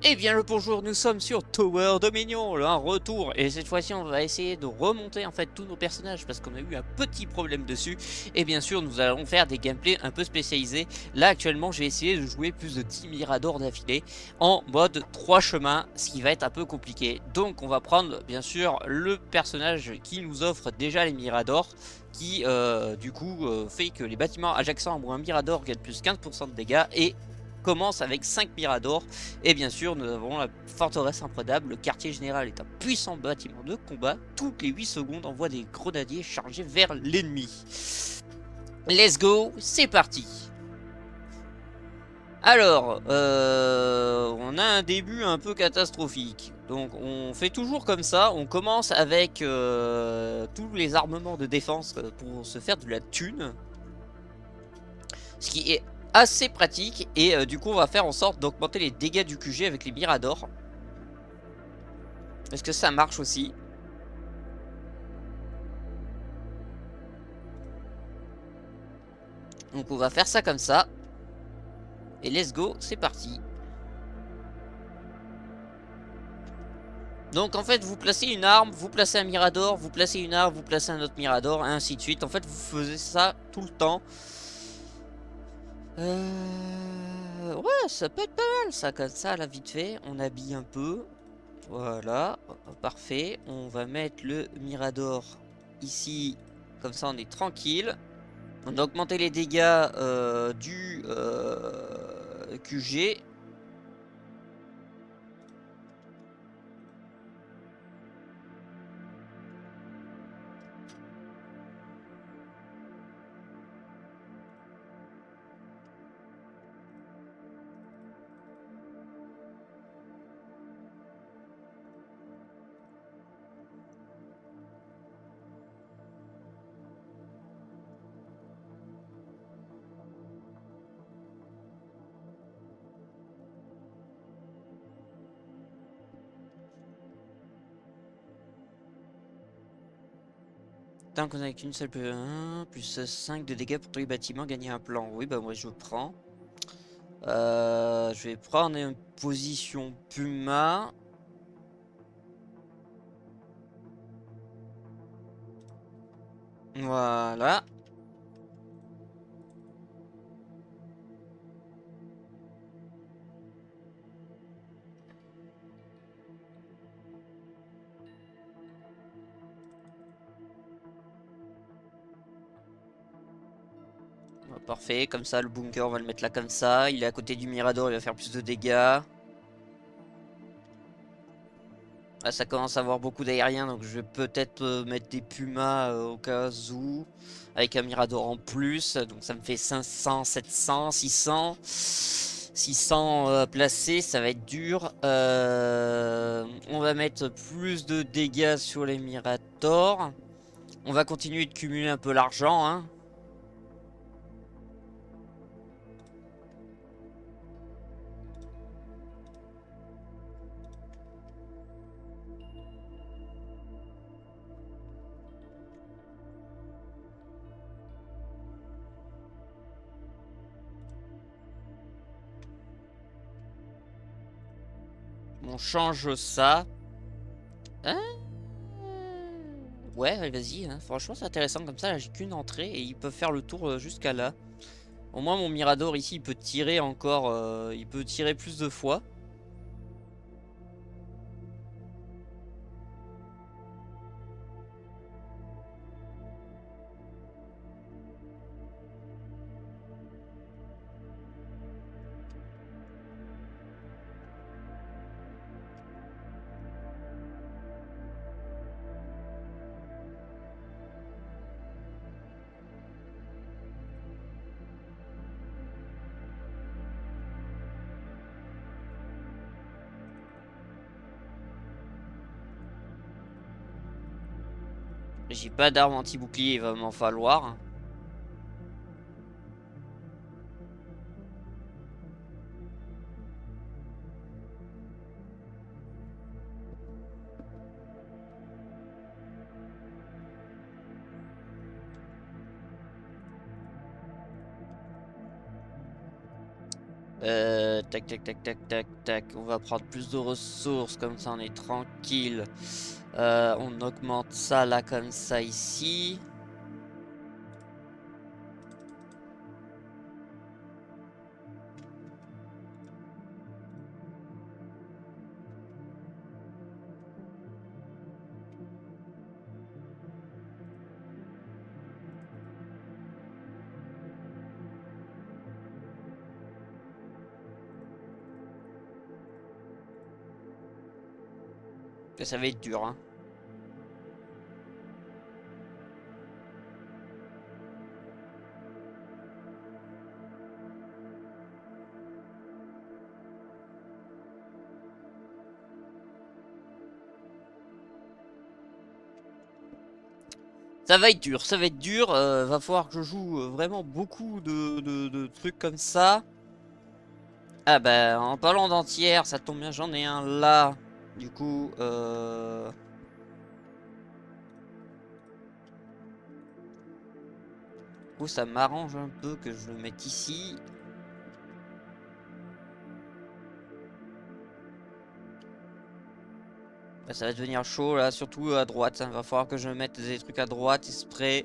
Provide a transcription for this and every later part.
Eh bien le bonjour, nous sommes sur Tower Dominion, un retour, et cette fois-ci on va essayer de remonter en fait tous nos personnages parce qu'on a eu un petit problème dessus, et bien sûr nous allons faire des gameplays un peu spécialisés. Là actuellement j'ai essayé de jouer plus de 10 Miradors d'affilée en mode 3 chemins, ce qui va être un peu compliqué. Donc on va prendre bien sûr le personnage qui nous offre déjà les Miradors, qui du coup fait que les bâtiments adjacents à un Mirador gagnent plus 15% de dégâts et commence avec 5 Miradors. Et bien sûr, nous avons la forteresse imprenable. Le quartier général est un puissant bâtiment de combat. Toutes les 8 secondes, envoie des grenadiers chargés vers l'ennemi. Let's go, c'est parti. Alors, on a un début un peu catastrophique. Donc on fait toujours comme ça, on commence avec tous les armements de défense pour se faire de la thune. Ce qui est assez pratique et du coup on va faire en sorte d'augmenter les dégâts du QG avec les miradors. Est-ce que ça marche aussi? Donc on va faire ça comme ça. Et let's go, c'est parti. Donc en fait vous placez une arme, vous placez un mirador, vous placez une arme, vous placez un autre mirador, et ainsi de suite. En fait vous faisiez ça tout le temps. Ouais, ça peut être pas mal ça, comme ça, là vite fait. On habille un peu. Voilà, parfait. On va mettre le mirador ici. Comme ça on est tranquille. On a augmenté les dégâts du QG. Tant qu'on a qu'une seule plus 5 de dégâts pour tous les bâtiments, gagner un plan. Oui, bah moi je prends. Je vais prendre une position Puma. Voilà. Parfait, comme ça le bunker on va le mettre là comme ça. Il est à côté du Mirador, il va faire plus de dégâts. Là ça commence à avoir beaucoup d'aériens, donc je vais peut-être mettre des Pumas au cas où. Avec un Mirador en plus, donc ça me fait 500, 700, 600. 600 placés, ça va être dur. On va mettre plus de dégâts sur les Miradors. On va continuer de cumuler un peu l'argent, hein. On change ça. Hein. Ouais, vas-y, hein. Franchement, c'est intéressant comme ça. Là, j'ai qu'une entrée et ils peuvent faire le tour jusqu'à là. Au moins, mon Mirador ici, il peut tirer encore. Il peut tirer plus de fois. J'ai pas d'arme anti-bouclier, il va m'en falloir. Tac, tac, tac, tac, tac, tac. On va prendre plus de ressources, comme ça on est tranquille. On augmente ça là, comme ça ici. Ça va être dur, hein. Ça va être dur, ça va être dur. Va falloir que je joue vraiment beaucoup de trucs comme ça. Ah bah, en parlant d'entière, ça tombe bien, j'en ai un là. Du coup, ça m'arrange un peu que je le mette ici. Bah, ça va devenir chaud là, surtout à droite, hein. Va falloir que je mette des trucs à droite, exprès.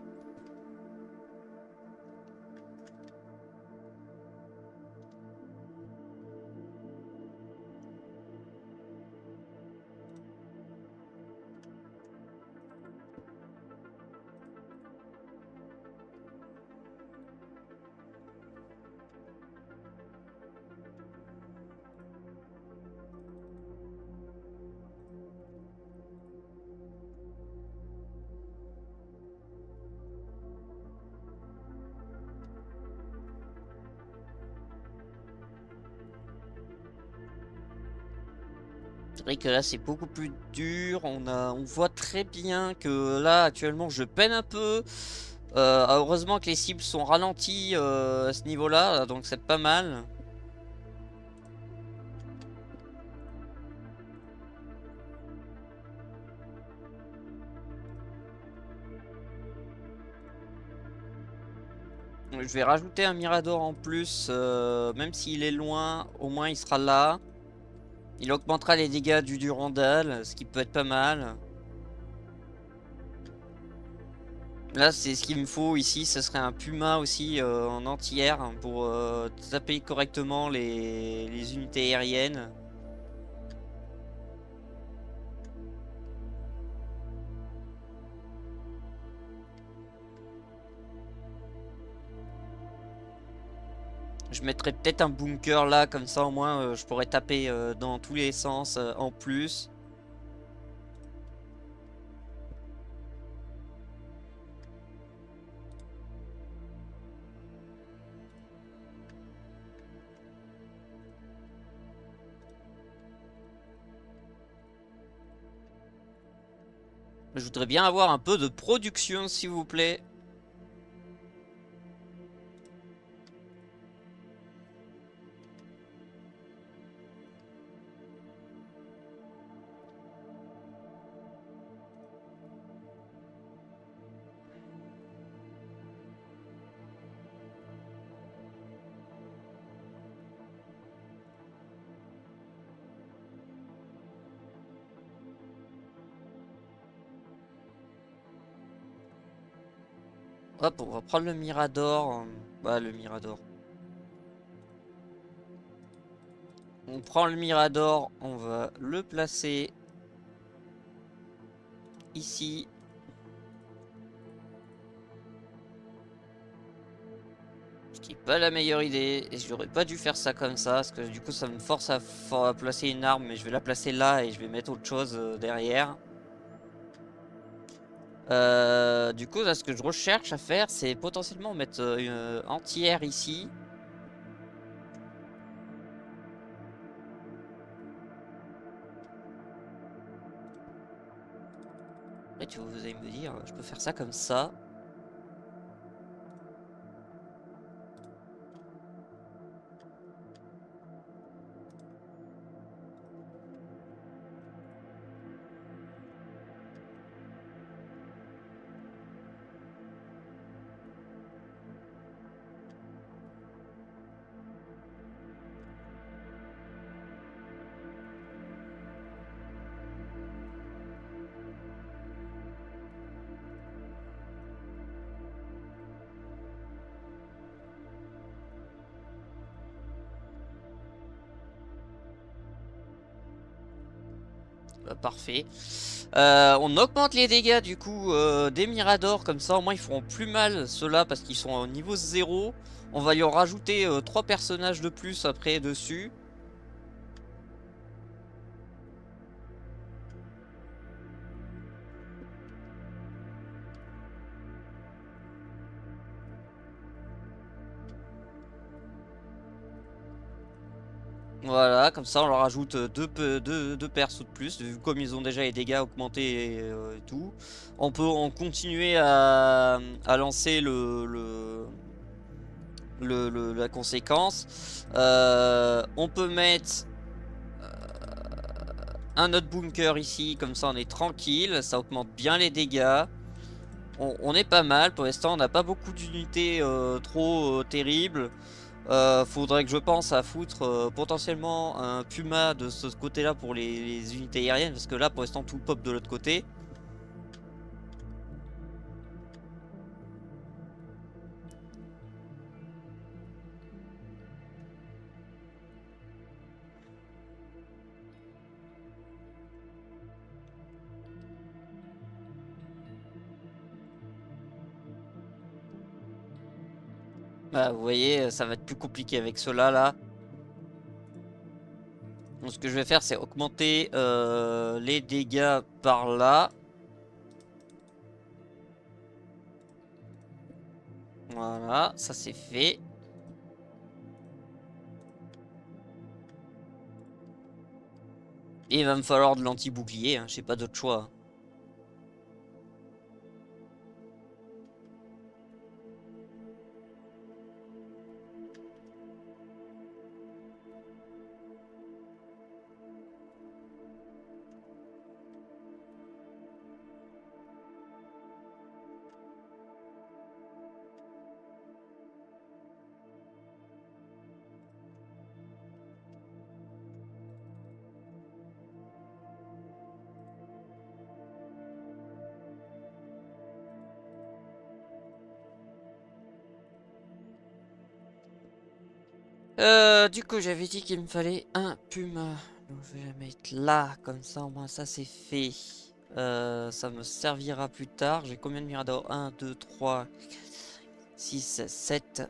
C'est vrai que là c'est beaucoup plus dur, on voit très bien que là actuellement je peine un peu. Heureusement que les cibles sont ralenties à ce niveau-là, donc c'est pas mal. Je vais rajouter un Mirador en plus, même s'il est loin, au moins il sera là. Il augmentera les dégâts du Durandal, ce qui peut être pas mal. Là, c'est ce qu'il me faut ici. Ce serait un Puma aussi en entière, hein, pour taper correctement les unités aériennes. Je mettrais peut-être un bunker là, comme ça au moins je pourrais taper dans tous les sens en plus. Je voudrais bien avoir un peu de production, s'il vous plaît. Hop, on va prendre le Mirador. Bah, le Mirador. On prend le Mirador, on va le placer ici. Ce qui est pas la meilleure idée. Et j'aurais pas dû faire ça comme ça. Parce que du coup, ça me force à placer une arme. Mais je vais la placer là et je vais mettre autre chose derrière. Du coup, là, ce que je recherche à faire, c'est potentiellement mettre une entière ici. Après, vous allez me dire, je peux faire ça comme ça. Bah, parfait. On augmente les dégâts du coup des Miradors, comme ça au moins ils feront plus mal ceux-là parce qu'ils sont au niveau 0. On va lui en rajouter 3 personnages de plus après dessus. Voilà, comme ça on leur rajoute deux persos de plus, comme ils ont déjà les dégâts augmentés et tout. On peut en continuer à lancer la conséquence. On peut mettre un autre bunker ici, comme ça on est tranquille, ça augmente bien les dégâts. On est pas mal, pour l'instant on n'a pas beaucoup d'unités trop terribles. Faudrait que je pense à foutre potentiellement un Puma de ce côté là pour les unités aériennes, parce que là pour l'instant tout pop de l'autre côté. Bah, vous voyez, ça va être plus compliqué avec ceux-là là. Donc ce que je vais faire c'est augmenter les dégâts par là. Voilà, ça c'est fait. Et il va me falloir de l'anti-bouclier, hein, j'ai pas d'autre choix. Du coup j'avais dit qu'il me fallait un Puma. Donc je vais la mettre là, comme ça au moins ça c'est fait. Ça me servira plus tard. J'ai combien de miradors? 1, 2, 3, 6, 7.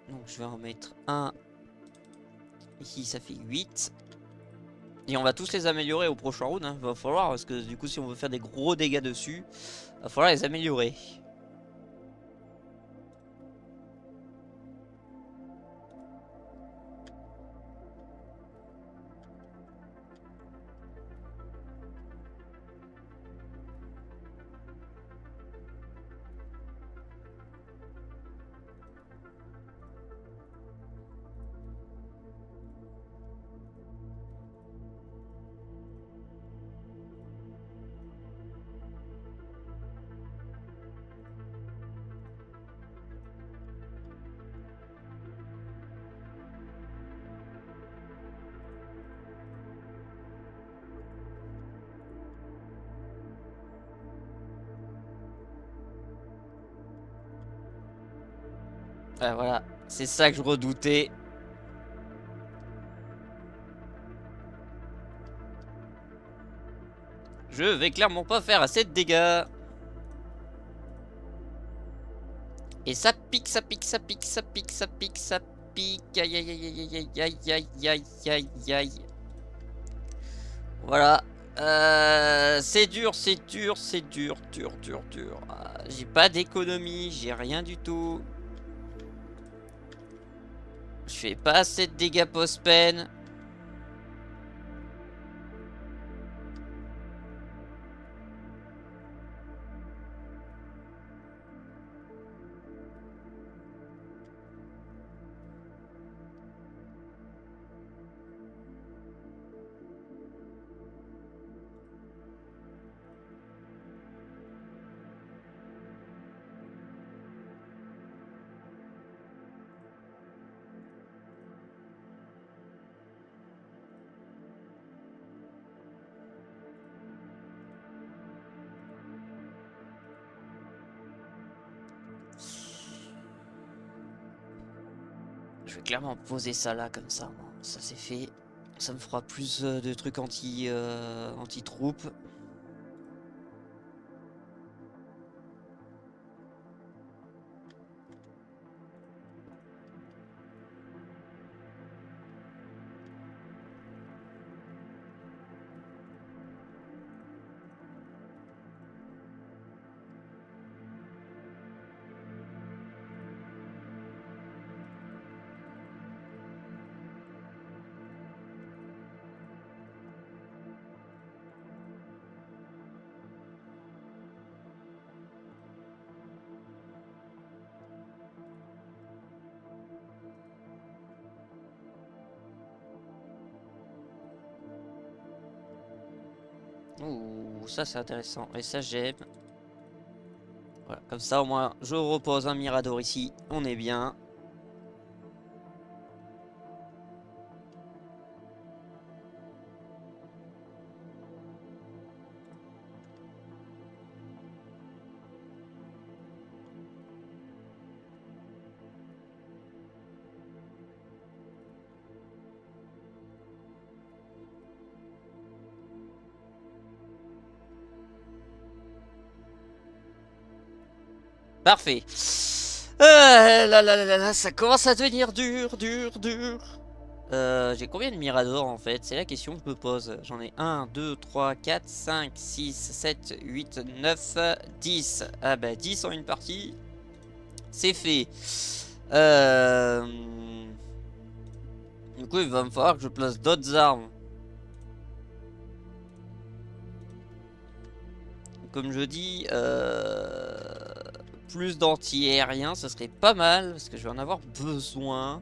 Donc je vais en mettre un ici, ça fait 8. Et on va tous les améliorer au prochain round, hein. Va falloir, parce que du coup si on veut faire des gros dégâts dessus, va falloir les améliorer. Voilà, c'est ça que je redoutais. Je vais clairement pas faire assez de dégâts. Et ça pique, ça pique, ça pique, ça pique, ça pique, ça pique. Aïe aïe aïe aïe aïe aïe aïe aïe aïe aïe aïe. Voilà. C'est dur, c'est dur, c'est dur, dur, dur, dur. J'ai pas d'économie, j'ai rien du tout. Je fais pas assez de dégâts post-peine. Je vais clairement poser ça là comme ça. Bon, ça c'est fait. Ça me fera plus de trucs anti-troupes. Ouh, ça c'est intéressant. Et ça j'aime. Voilà, comme ça au moins je repose un Mirador ici. On est bien. Parfait. Là, ça commence à devenir dur, dur, dur. J'ai combien de Mirador en fait? C'est la question que je me pose. J'en ai 1, 2, 3, 4, 5, 6, 7, 8, 9, 10. Ah bah 10 en une partie. C'est fait. Euh... Du coup, il va me falloir que je place d'autres armes. Comme je dis, plus d'anti-aérien, ce serait pas mal, parce que je vais en avoir besoin.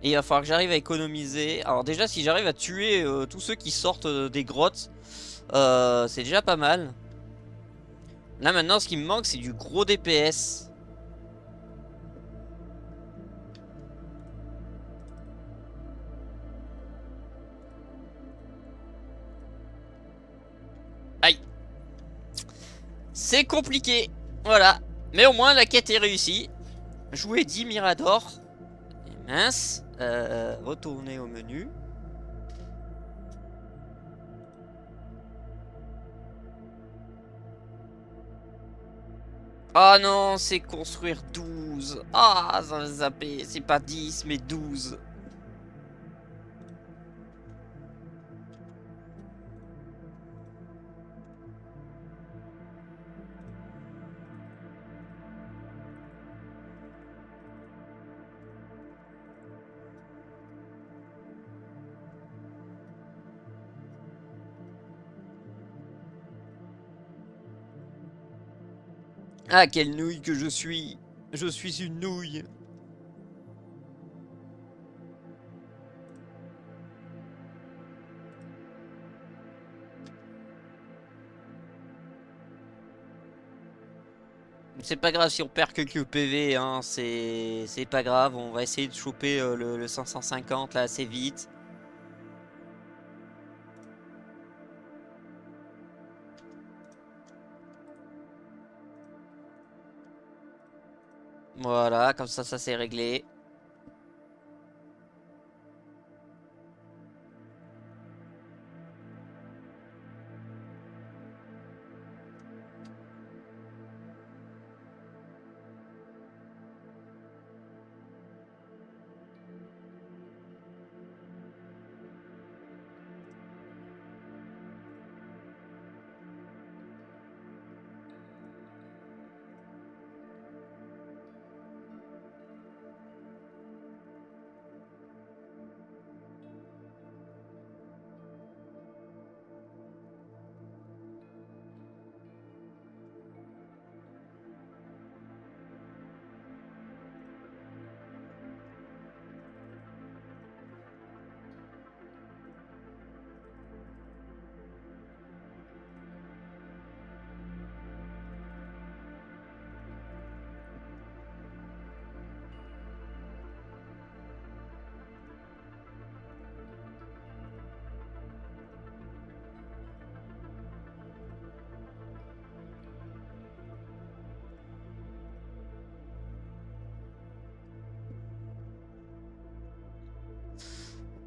Et il va falloir que j'arrive à économiser. Alors déjà, si j'arrive à tuer tous ceux qui sortent des grottes, c'est déjà pas mal. Là maintenant, ce qui me manque, c'est du gros DPS. Aïe. C'est compliqué. Voilà. Mais au moins, la quête est réussie. Jouer 10 Mirador. Et mince. Retourner au menu. Ah non, c'est construire 12. Ah, ça va zapper. C'est pas 10, mais 12. Ah, quelle nouille que je suis. Je suis une nouille. C'est pas grave si on perd quelques PV, hein, c'est pas grave, on va essayer de choper le 550 là assez vite. Voilà, comme ça c'est réglé.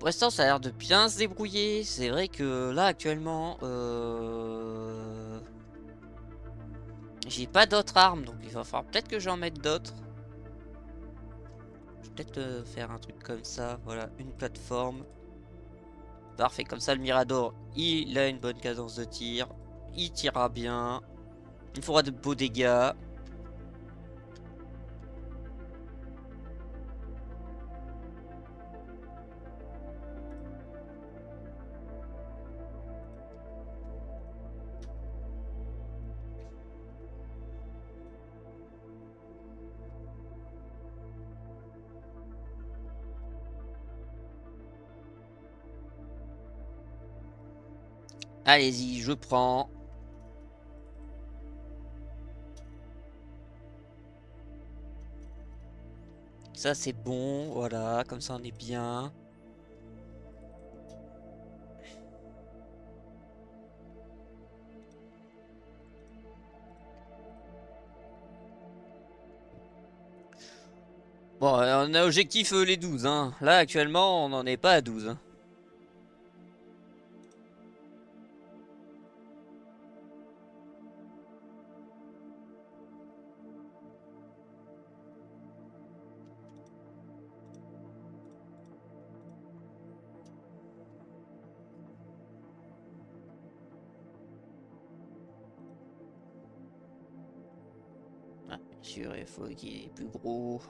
Pour l'instant, ça a l'air de bien se débrouiller. C'est vrai que là, actuellement, j'ai pas d'autres armes, donc il va falloir peut-être que j'en mette d'autres. Je vais peut-être faire un truc comme ça. Voilà, une plateforme. Parfait, comme ça, le Mirador, il a une bonne cadence de tir. Il tirera bien. Il fera de beaux dégâts. Allez-y, je prends. Ça, c'est bon. Voilà, comme ça, on est bien. Bon, on a objectif les 12, hein. Là, actuellement, on n'en est pas à 12. Hein. Ah, bien sûr, il faut qu'il est plus gros.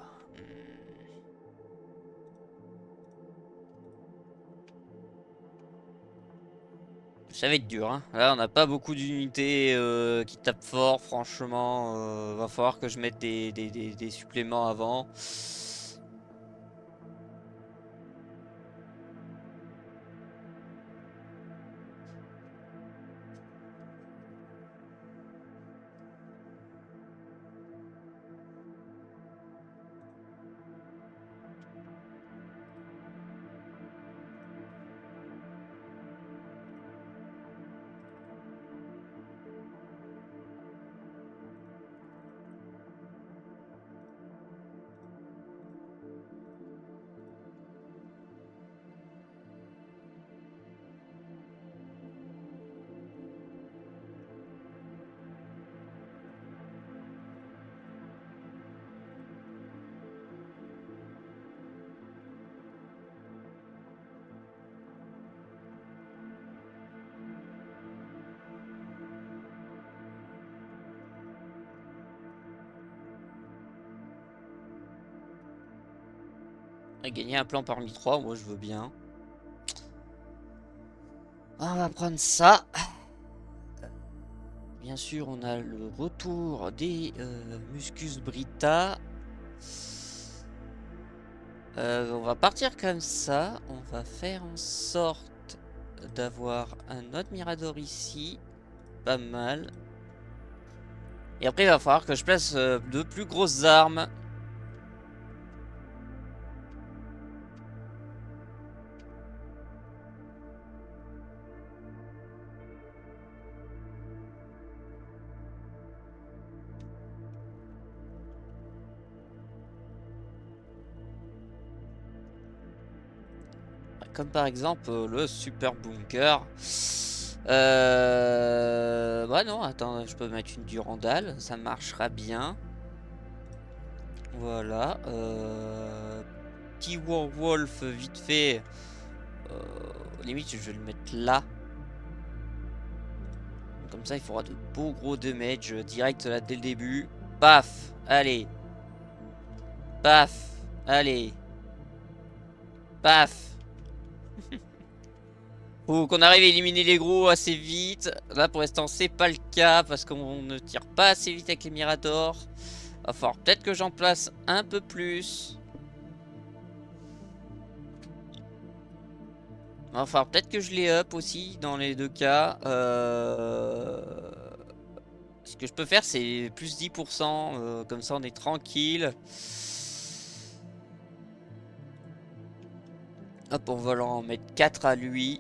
Ça va être dur, hein. Là, on n'a pas beaucoup d'unités qui tapent fort, franchement. Va falloir que je mette des suppléments avant. Gagner un plan parmi trois, moi je veux bien. On va prendre ça. Bien sûr, on a le retour des Muscus Brita. On va partir comme ça. On va faire en sorte d'avoir un autre Mirador ici. Pas mal. Et après, il va falloir que je place de plus grosses armes. Comme par exemple le super bunker. Bah non, attends, je peux mettre une Durandal, ça marchera bien. Voilà. Petit Warwolf vite fait. Limite, je vais le mettre là. Comme ça, il fera de beaux gros damage direct là dès le début. Paf, allez. Paf, allez. Paf. Faut qu'on arrive à éliminer les gros assez vite. Là, pour l'instant, c'est pas le cas parce qu'on ne tire pas assez vite avec les Miradors. Va falloir peut-être que j'en place un peu plus. Va falloir peut-être que je les up aussi dans les deux cas. Ce que je peux faire, c'est plus 10%. Comme ça, on est tranquille. Hop, on va leur en mettre 4 à lui.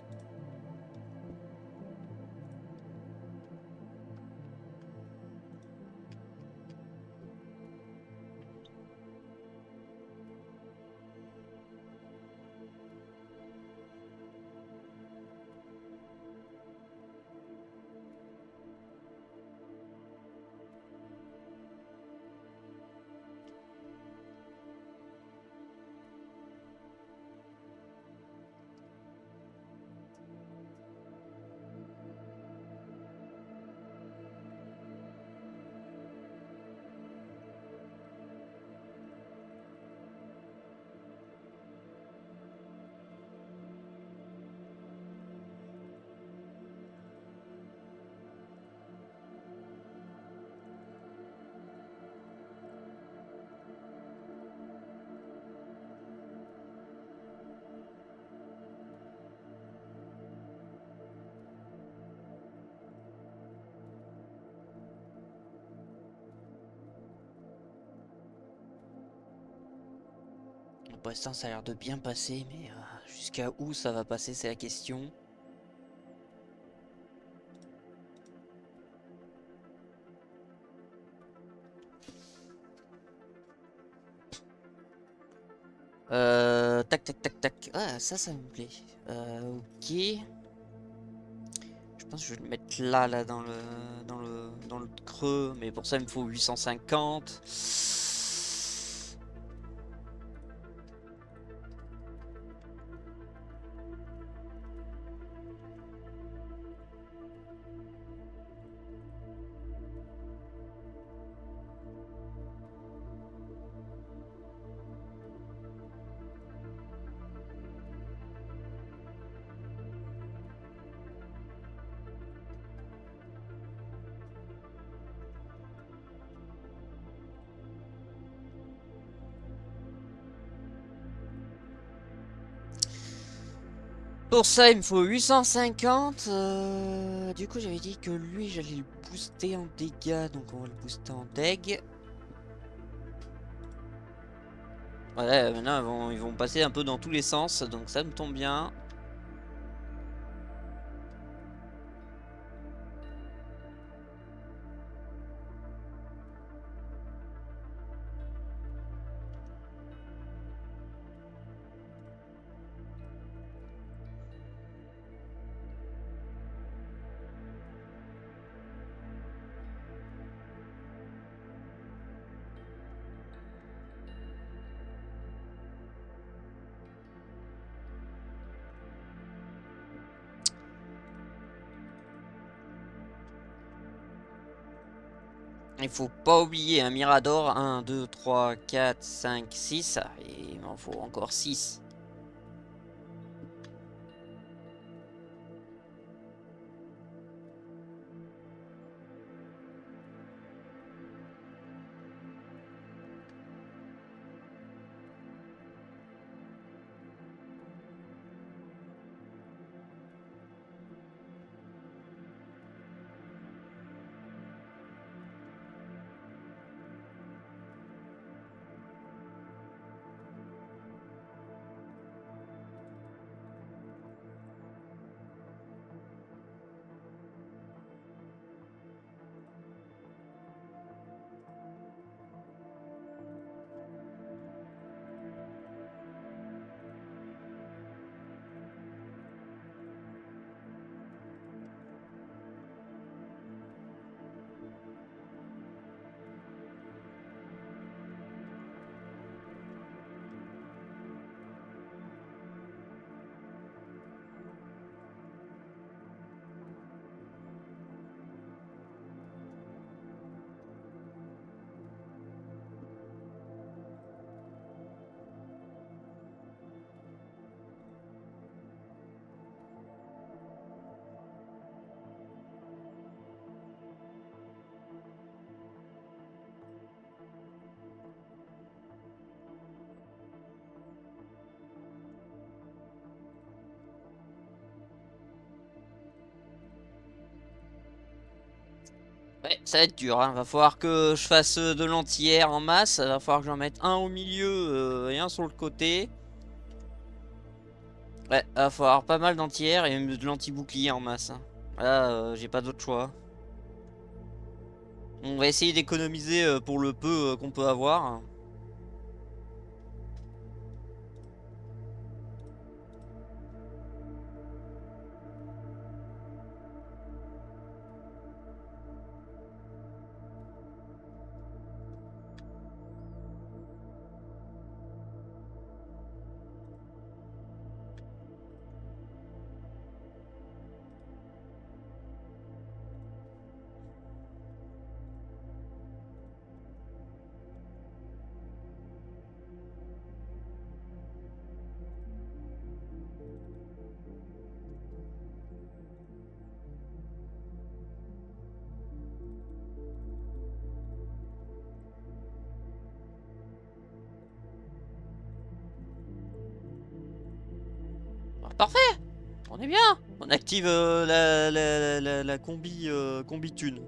Pour l'instant, ça a l'air de bien passer, mais jusqu'à où ça va passer, c'est la question. Tac, tac, tac, tac. Ah, ça me plaît. Ok. Je pense que je vais le mettre là, dans le creux. Mais pour ça, il me faut 850. Pour ça, il me faut 850. Du coup, j'avais dit que lui, j'allais le booster en dégâts. Donc, on va le booster en deg. Ouais, maintenant, ils vont passer un peu dans tous les sens. Donc, ça me tombe bien. Il faut pas oublier un Mirador. 1, 2, 3, 4, 5, 6. Et il m'en faut encore 6. Ouais, ça va être dur, hein. Va falloir que je fasse de l'anti-air en masse. Va falloir que j'en mette un au milieu et un sur le côté. Ouais, va falloir pas mal d'anti-air et de l'anti-bouclier en masse, hein. Là, j'ai pas d'autre choix. On va essayer d'économiser pour le peu qu'on peut avoir. Bah, parfait, on est bien. On active la combi thune.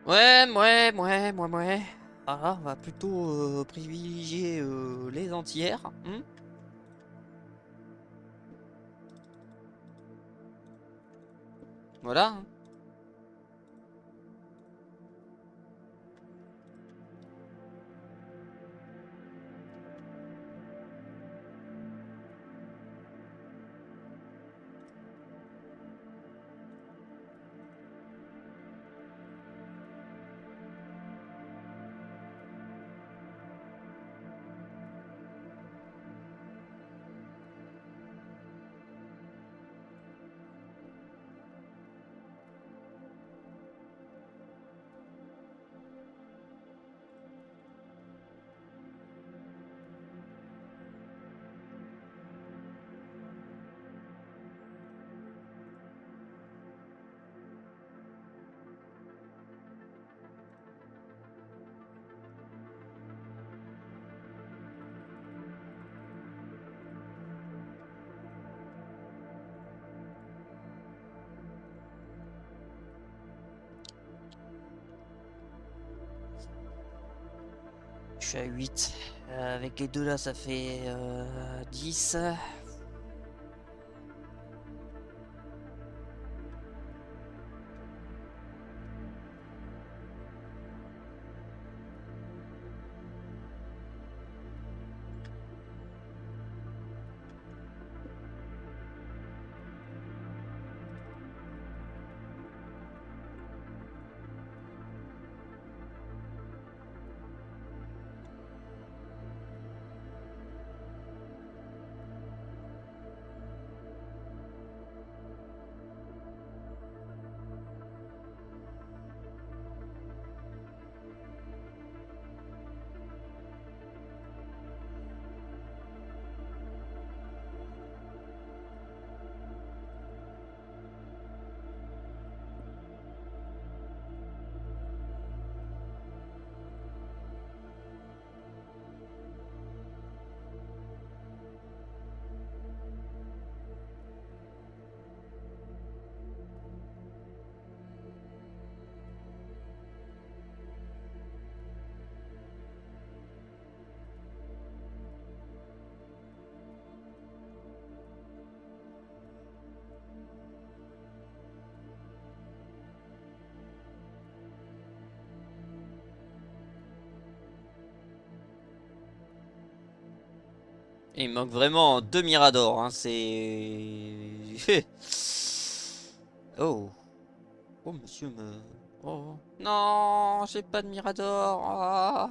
Ouais. Ah, on va plutôt privilégier les entières. Voilà, hein. Je suis à 8. Avec les deux là, ça fait 10. Il me manque vraiment 2 Miradors, hein, c'est... Oh. Oh, monsieur me... Oh. Non, j'ai pas de Mirador. Ah.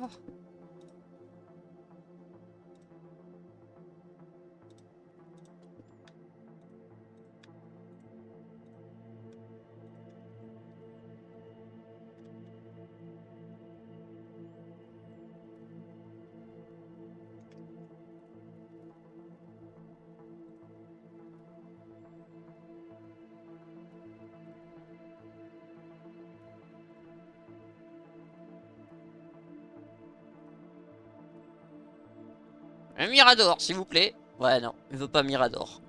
Un Mirador, s'il vous plaît. Ouais, non, il veut pas Mirador.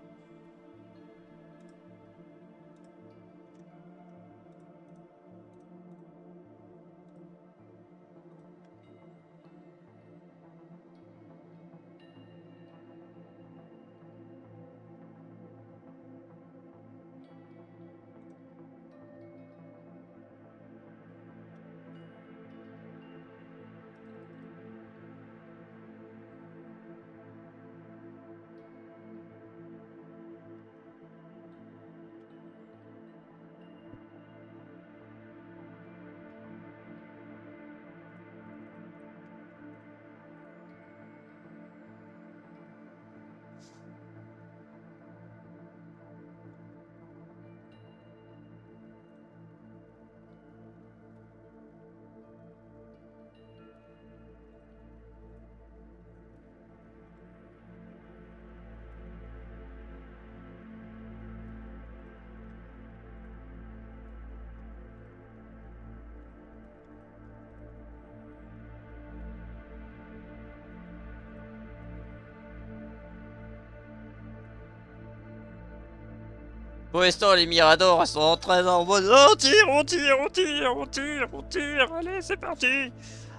Pour l'instant, les Miradors elles sont en train en mode oh, on tire, on tire, on tire, on tire, on tire. Allez, c'est parti.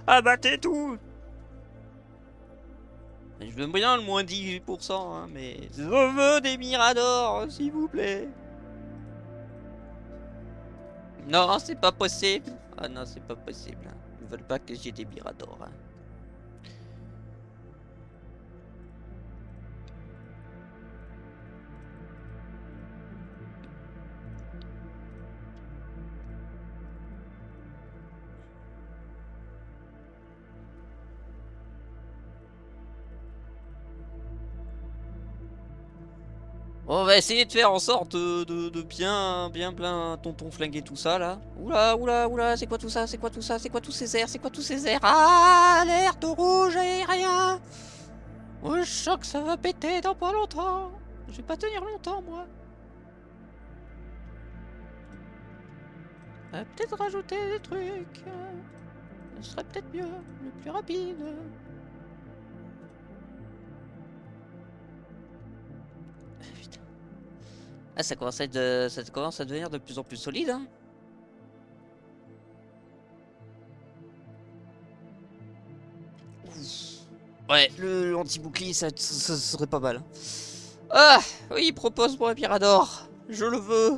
Abattez tout. Je veux bien le moins 18%, hein, mais je veux des Miradors, s'il vous plaît. Non, c'est pas possible. Ah non, c'est pas possible. Hein. Ils veulent pas que j'ai des Miradors. Hein. On va essayer de faire en sorte de bien plein tonton flinguer tout ça là. Oula, oula, oula, c'est quoi tout ça? C'est quoi tout ça? C'est quoi tous ces airs? C'est quoi tous ces airs? Ah, alerte rouge aérien! Oh, je sens que ça va péter dans pas longtemps. Je vais pas tenir longtemps moi. On va peut-être rajouter des trucs. Ce serait peut-être mieux, le plus rapide. Ah, putain. Ah, ça commence ça commence à devenir de plus en plus solide. Hein. Ouais, le anti-bouclier, ça serait pas mal. Ah, oui, propose-moi un Mirador. Je le veux. De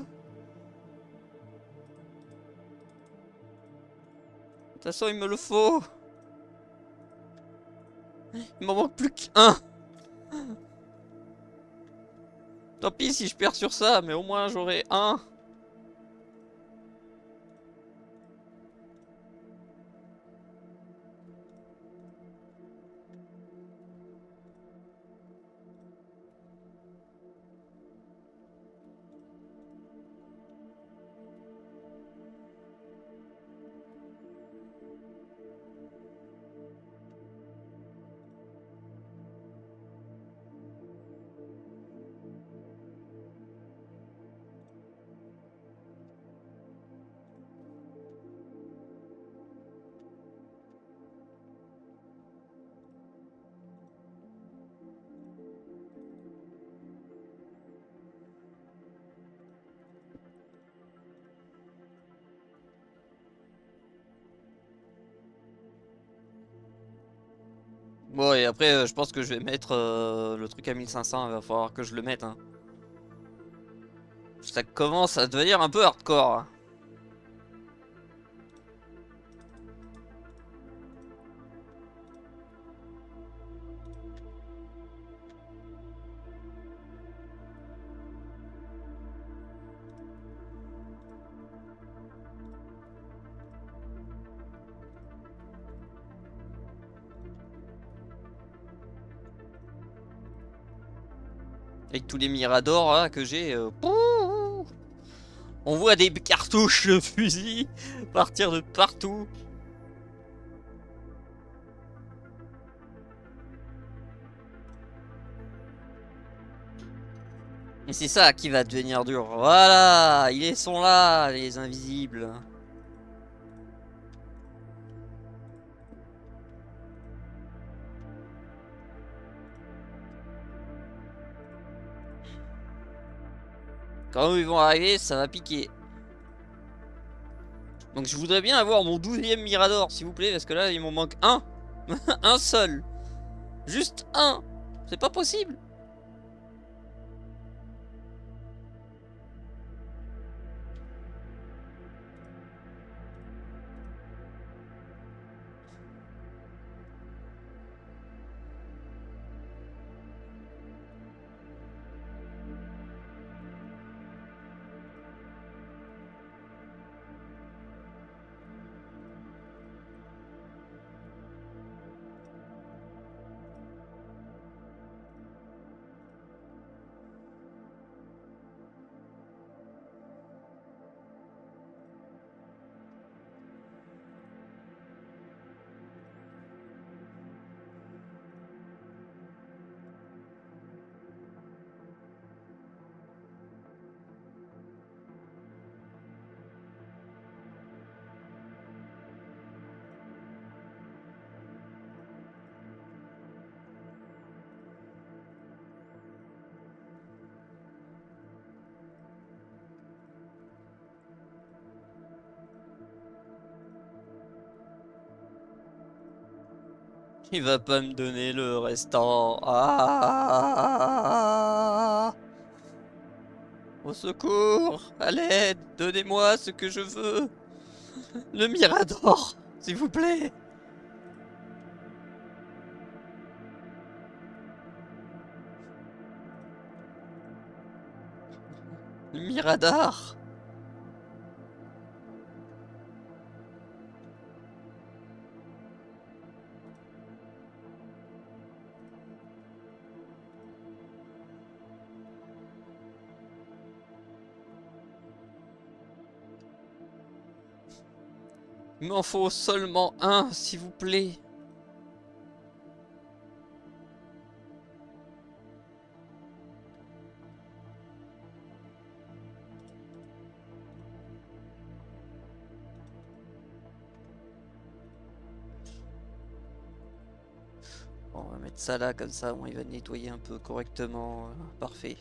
toute façon, il me le faut. Il m'en manque plus qu'un. Tant pis si je perds sur ça, mais au moins j'aurai un. Bon, et après, je pense que je vais mettre le truc à 1500. Il va falloir que je le mette. Hein. Ça commence à devenir un peu hardcore. Hein. Avec tous les Miradors là, que j'ai. On voit des cartouches de fusil partir de partout. Et c'est ça qui va devenir dur. Voilà, ils sont là, les invisibles. Quand ils vont arriver, ça va piquer. Donc je voudrais bien avoir mon 12e Mirador, s'il vous plaît, parce que là, il m'en manque un. Un seul. Juste un. C'est pas possible. Il va pas me donner le restant. Ah! Au secours! À l'aide! Donnez-moi ce que je veux! Le Mirador! S'il vous plaît! Le Mirador! Il m'en faut seulement un, s'il vous plaît. Bon, on va mettre ça là, comme ça, bon, il va nettoyer un peu correctement. Parfait.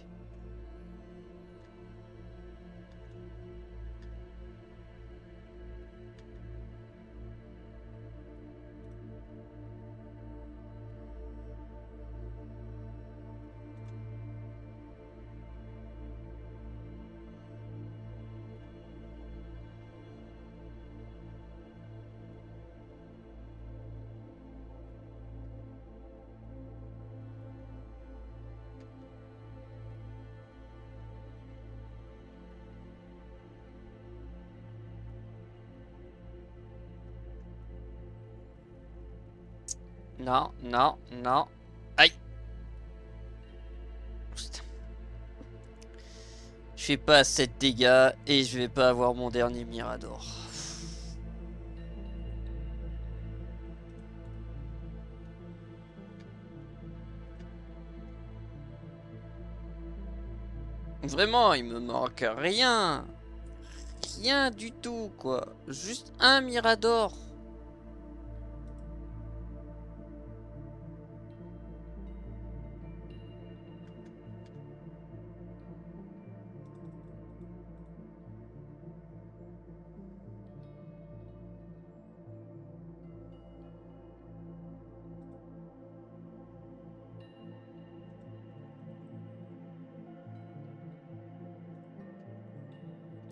Non, non, non. Aïe! Putain. Je fais pas assez de dégâts et je vais pas avoir mon dernier Mirador. Vraiment, il me manque rien. Rien du tout, quoi. Juste un Mirador.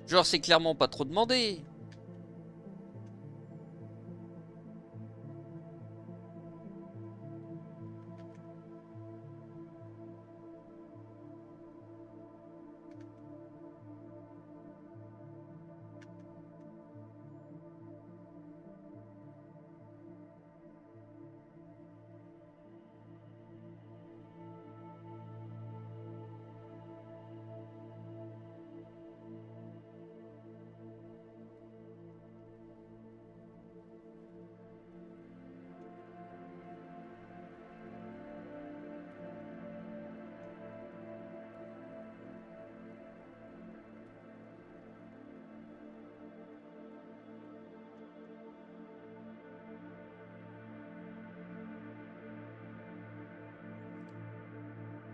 Genre, c'est clairement pas trop demandé.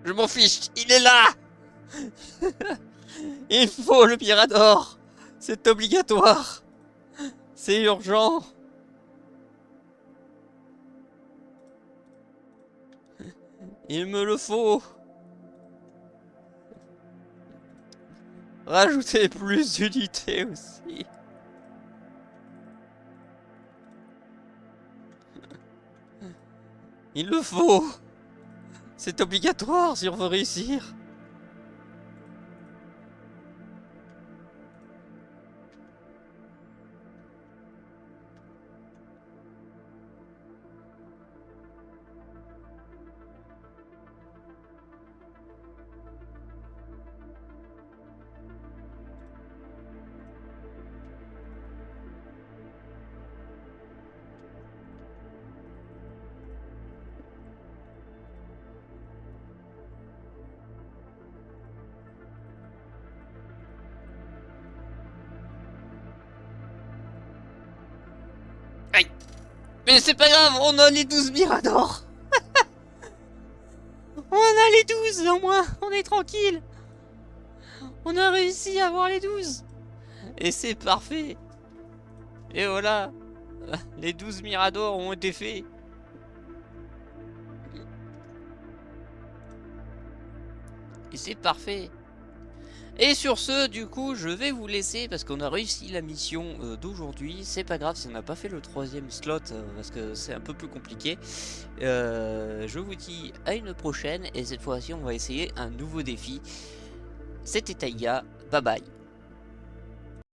Je m'en fiche, il est là. Il faut le Mirador. C'est obligatoire. C'est urgent. Il me le faut. Rajoutez plus d'unités aussi. Il le faut. C'est obligatoire si on veut réussir. Aïe. Mais c'est pas grave, on a les 12 Miradors. On a les 12 au moins, on est tranquille. On a réussi à avoir les 12. Et c'est parfait. Et voilà. Les 12 Miradors ont été faits. Et c'est parfait. Et sur ce, du coup, je vais vous laisser parce qu'on a réussi la mission d'aujourd'hui. C'est pas grave si on n'a pas fait le 3e slot parce que c'est un peu plus compliqué. Je vous dis à une prochaine et cette fois-ci, on va essayer un nouveau défi. C'était Taïga, bye bye.